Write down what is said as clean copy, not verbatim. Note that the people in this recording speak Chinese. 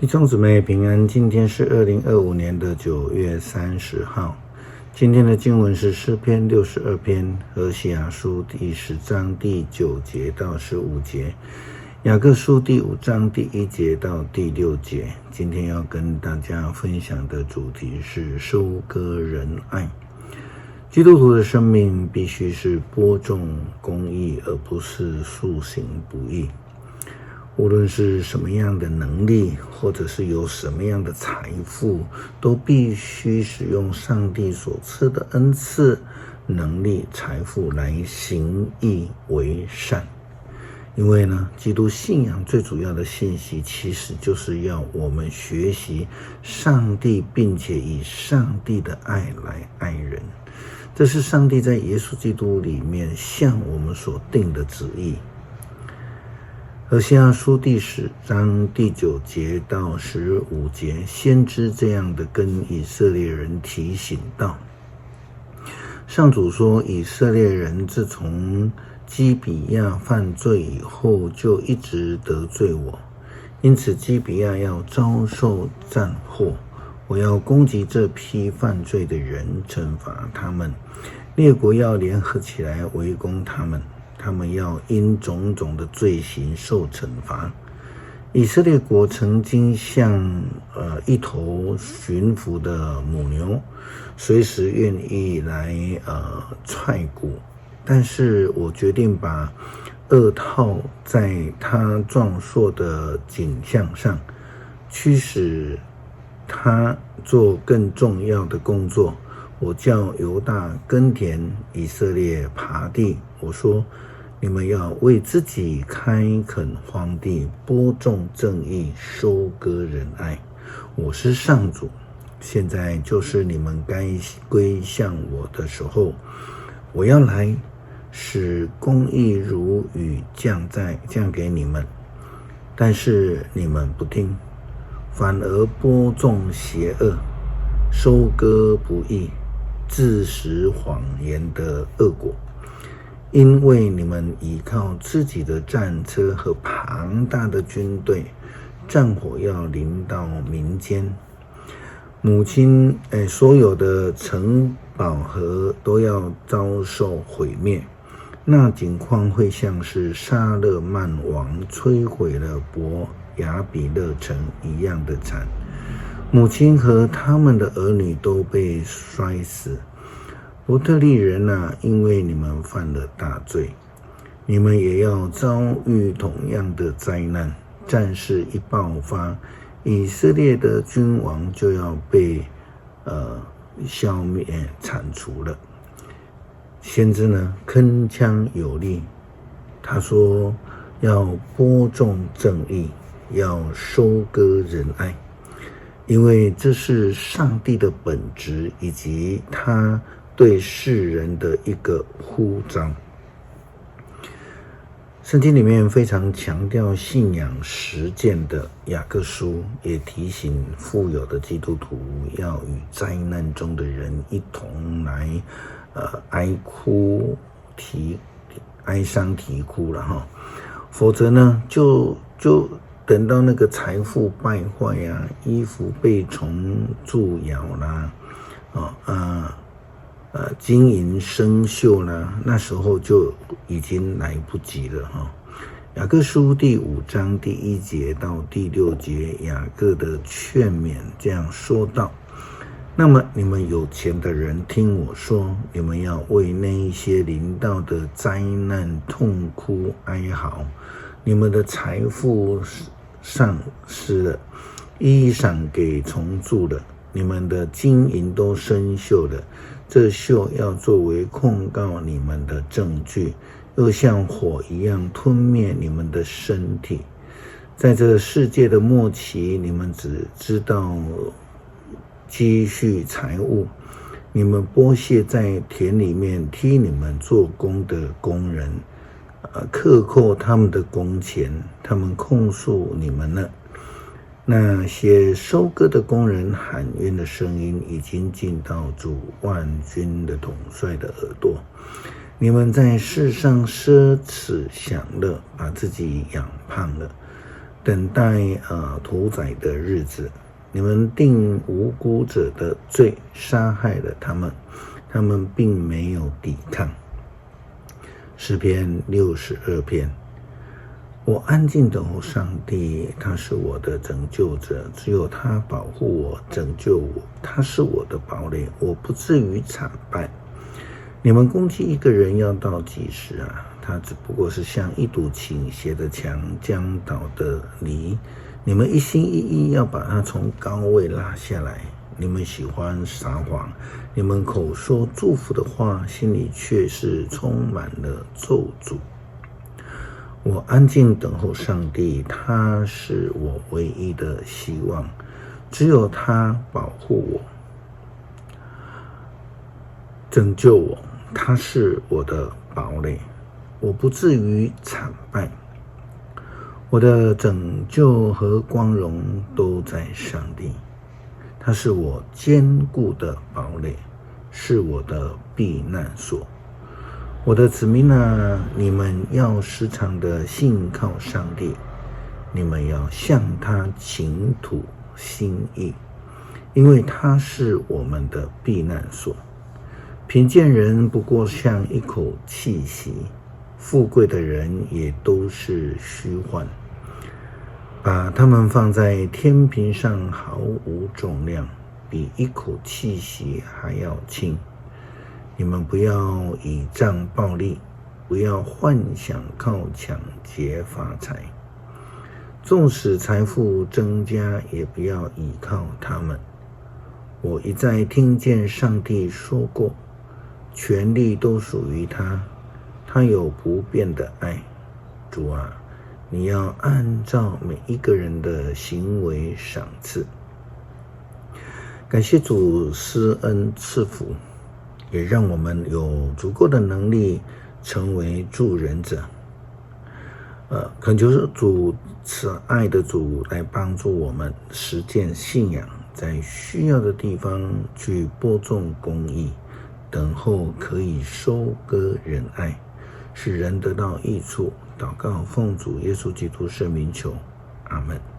弟兄姊妹平安，今天是2025年的9月30号。今天的经文是诗篇62篇和西阿书第10章第9节到15节，雅各书第5章第1节到第6节。今天要跟大家分享的主题是收割仁爱。基督徒的生命必须是播种公义，而不是塑行不义。无论是什么样的能力，或者是有什么样的财富，都必须使用上帝所赐的恩赐、能力、财富来行义为善。因为呢，基督信仰最主要的信息，其实就是要我们学习上帝，并且以上帝的爱来爱人。这是上帝在耶稣基督里面向我们所定的旨意。何西阿书第10章第9节到15节，先知这样的跟以色列人提醒道：上主说，以色列人自从基比亚犯罪以后，就一直得罪我，因此基比亚要遭受战祸。我要攻击这批犯罪的人，惩罚他们。列国要联合起来围攻他们，他们要因种种的罪行受惩罚。以色列国曾经像一头驯服的母牛，随时愿意来踹骨，但是我决定把恶套在他壮硕的颈项上，驱使他做更重要的工作。我叫犹大耕田，以色列耙地。我说，你们要为自己开垦荒地，播种正义，收割仁爱。我是上主，现在就是你们该归向我的时候。我要来，使公义如雨降给你们，但是你们不听，反而播种邪恶，收割不义，自食谎言的恶果。因为你们依靠自己的战车和庞大的军队，战火要临到民间，所有的城堡河都要遭受毁灭。那景况会像是沙勒曼王摧毁了伯亚比勒城一样的惨，母亲和他们的儿女都被摔死。伯特利人啊，因为你们犯了大罪，你们也要遭遇同样的灾难。战事一爆发，以色列的君王就要被消灭铲除了。先知呢，铿锵有力，他说要播种正义，要收割仁爱，因为这是上帝的本质，以及他对世人的一个呼召。圣经里面非常强调信仰实践的雅各书，也提醒富有的基督徒要与灾难中的人一同来哀伤啼哭了哈，否则呢就等到那个财富败坏啊，衣服被虫蛀咬啦，金银生锈啦，那时候就已经来不及了哈。雅各书第5章第1节到第6节，雅各的劝勉这样说道：那么你们有钱的人，听我说，你们要为那一些临到的灾难痛哭哀嚎。你们的财富丧失了，衣裳给虫蛀了，你们的金银都生锈了，这锈要作为控告你们的证据，又像火一样吞灭你们的身体。在这世界的末期，你们只知道积蓄财物，你们剥削在田里面替你们做工的工人，克扣他们的工钱，他们控诉你们了。那些收割的工人喊冤的声音已经进到主万军的统帅的耳朵。你们在世上奢侈享乐，把自己养胖了，等待屠宰的日子。你们定无辜者的罪，杀害了他们，他们并没有抵抗。诗篇62篇。我安静等候上帝，他是我的拯救者，只有他保护我，拯救我，他是我的堡垒，我不至于惨败。你们攻击一个人要到几时啊？他只不过是像一堵倾斜的墙，将倒的犁，你们一心一意要把它从高位拉下来。你们喜欢撒谎，你们口说祝福的话，心里却是充满了咒诅。我安静等候上帝，他是我唯一的希望，只有他保护我，拯救我，他是我的堡垒，我不至于惨败。我的拯救和光荣都在上帝，他是我坚固的堡垒，是我的避难所。我的子民啊，你们要时常的信靠上帝，你们要向他倾吐心意，因为他是我们的避难所。贫贱人不过像一口气息，富贵的人也都是虚幻，把他们放在天平上毫无重量，比一口气息还要轻。你们不要倚仗暴力，不要幻想靠抢劫发财，纵使财富增加，也不要倚靠他们。我一再听见上帝说过，权力都属于他，他有不变的爱。主啊，你要按照每一个人的行为赏赐。感谢主施恩赐福，也让我们有足够的能力成为助人者。恳求主慈爱的主来帮助我们实践信仰，在需要的地方去播种公义，等候可以收割仁爱，使人得到益处。祷告奉主耶稣基督圣名求，阿们。